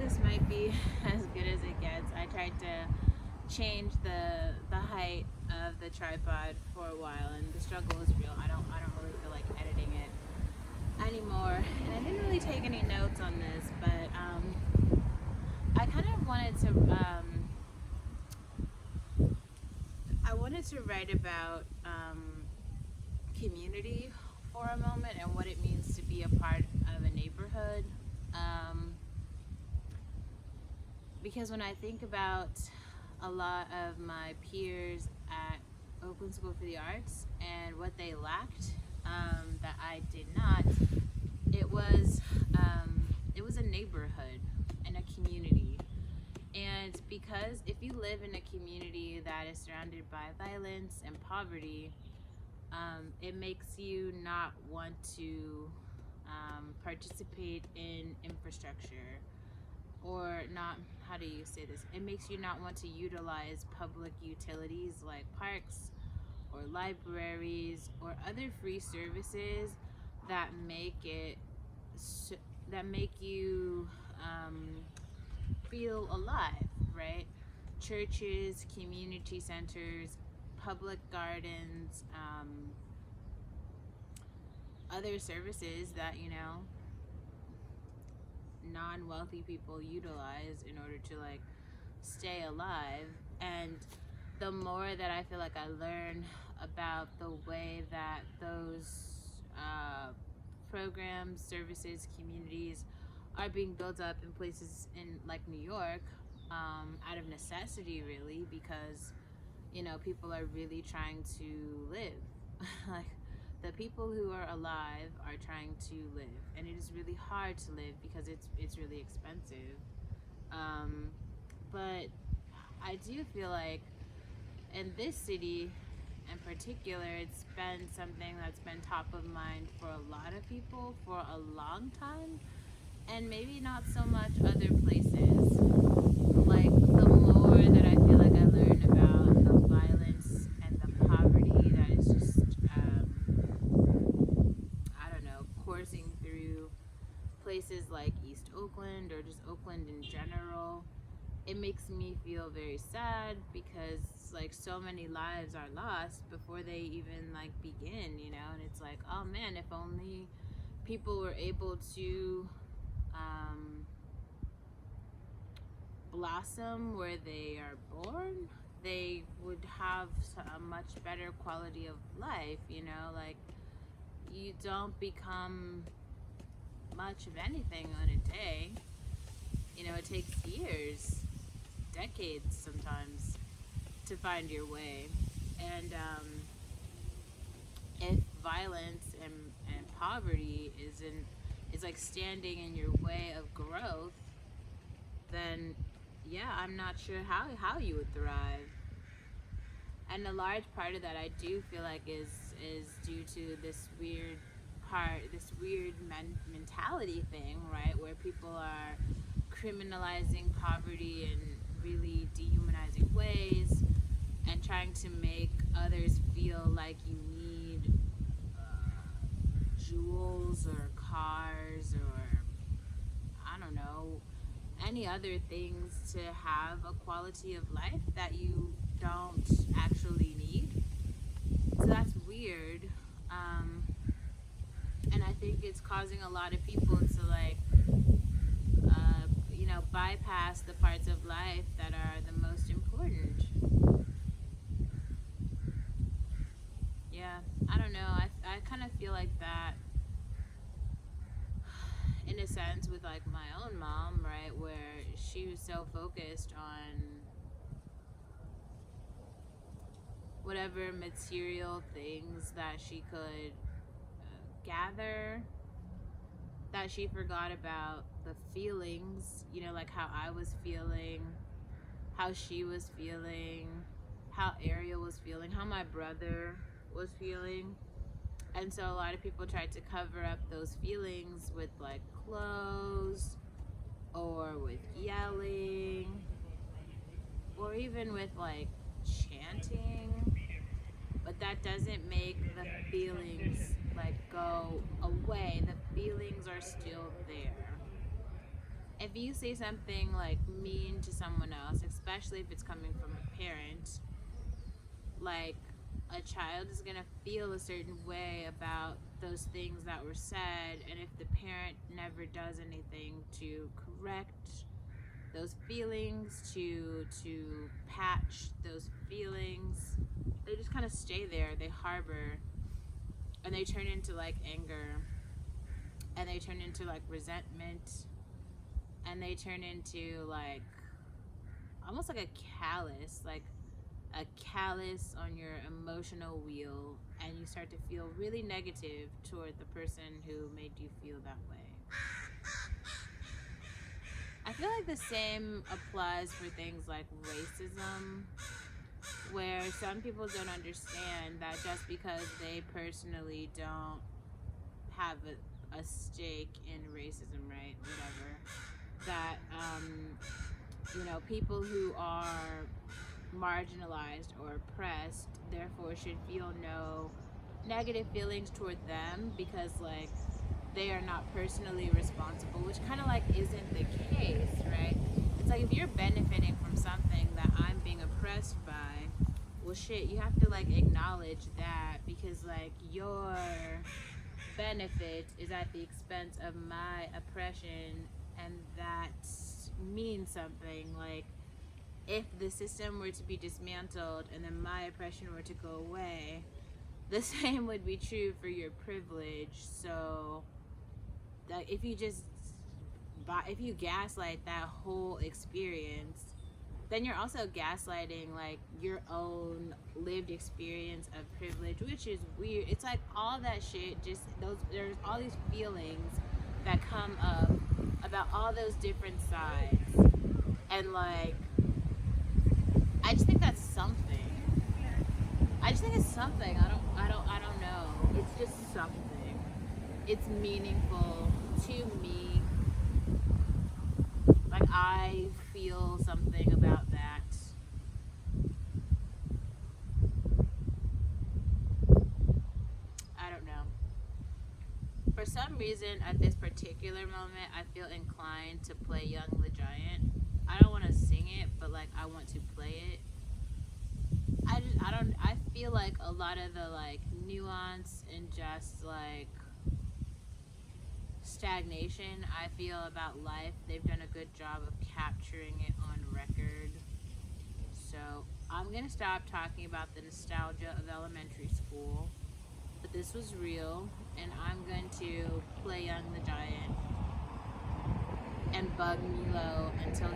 this might be as good as it gets. I tried to change the height of the tripod for a while, and the struggle is real. I don't really feel like editing it anymore, and I didn't really take any notes on this, but I kind of wanted to I wanted to write about community for a moment and what it means to be a part of a neighborhood. Um, because when I think about a lot of my peers at Oakland School for the Arts and what they lacked that I did not, it was it was a neighborhood and a community. And because if you live in a community that is surrounded by violence and poverty, it makes you not want to participate in infrastructure, or not, how do you say this? It makes you not want to utilize public utilities like parks or libraries or other free services that make it that make you feel alive, right? Churches, community centers, public gardens, other services that, non-wealthy people utilize in order to like stay alive. And the more that I feel like I learn about the way that those programs, services, communities are being built up in places in like New York, out of necessity, really, because people are really trying to live. Like, the people who are alive are trying to live, and it is really hard to live because it's really expensive. But I do feel like in this city in particular, it's been something that's been top of mind for a lot of people for a long time, and maybe not so much other places. Like, the more that I feel like I learn about the violence and the poverty that is just, I don't know, coursing through places like East Oakland or just Oakland in general, it makes me feel very sad because like so many lives are lost before they even like begin, and it's like, oh man, if only people were able to blossom where they are born, they would have a much better quality of life. Like, you don't become much of anything on a day. It takes years, decades sometimes, to find your way. And if violence and poverty is like standing in your way of growth, then yeah, I'm not sure how you would thrive. And a large part of that, I do feel like, is due to this weird mentality thing, right, where people are criminalizing poverty in really dehumanizing ways and trying to make others feel like you need jewels or cars or, I don't know, any other things to have a quality of life that you don't actually need. So that's weird. And I think it's causing a lot of people to like, bypass the parts of life that are the most important. Yeah, I don't know. I kind of feel like that in a sense with like my own mom, right, where she was so focused on whatever material things that she could gather, that she forgot about the feelings, like how I was feeling, how she was feeling, how Ariel was feeling, how my brother was feeling. And so a lot of people tried to cover up those feelings with like clothes or with yelling or even with like chanting. But that doesn't make the feelings like go away. The feelings are still there. if you say something like mean to someone else, especially if it's coming from a parent, like a child is gonna feel a certain way about those things that were said, and if the parent never does anything to correct those feelings, to patch those feelings, they just kind of stay there. They harbor, and they turn into like anger, and they turn into like resentment, and they turn into like almost like a callus on your emotional wheel, and you start to feel really negative toward the person who made you feel that way. I feel like the same applies for things like racism, where some people don't understand that just because they personally don't have a stake in racism, right? Whatever. That, people who are marginalized or oppressed therefore should feel no negative feelings toward them because, like, they are not personally responsible, which kind of like isn't the case, right? It's like if you're benefiting from something that I'm being oppressed by, well, shit, you have to like acknowledge that, because like your benefit is at the expense of my oppression, and that means something. Like, if the system were to be dismantled and then my oppression were to go away, the same would be true for your privilege. So that if you gaslight that whole experience, then you're also gaslighting like your own lived experience of privilege, which is weird. It's like all that shit, just there's all these feelings that come up about all those different sides, and like I just think that's something. I just think it's something. I don't know. It's just something. It's meaningful to me. Like, I feel something about that. I don't know. For some reason, at this particular moment, I feel inclined to play Young the Giant. I don't want to sing it, but like I want to play it. I feel like a lot of the like nuance and just like stagnation I feel about life, they've done a good job of capturing it on record. So I'm gonna stop talking about the nostalgia of elementary school, but this was real, and I'm going to play Young the Giant and bug Milo until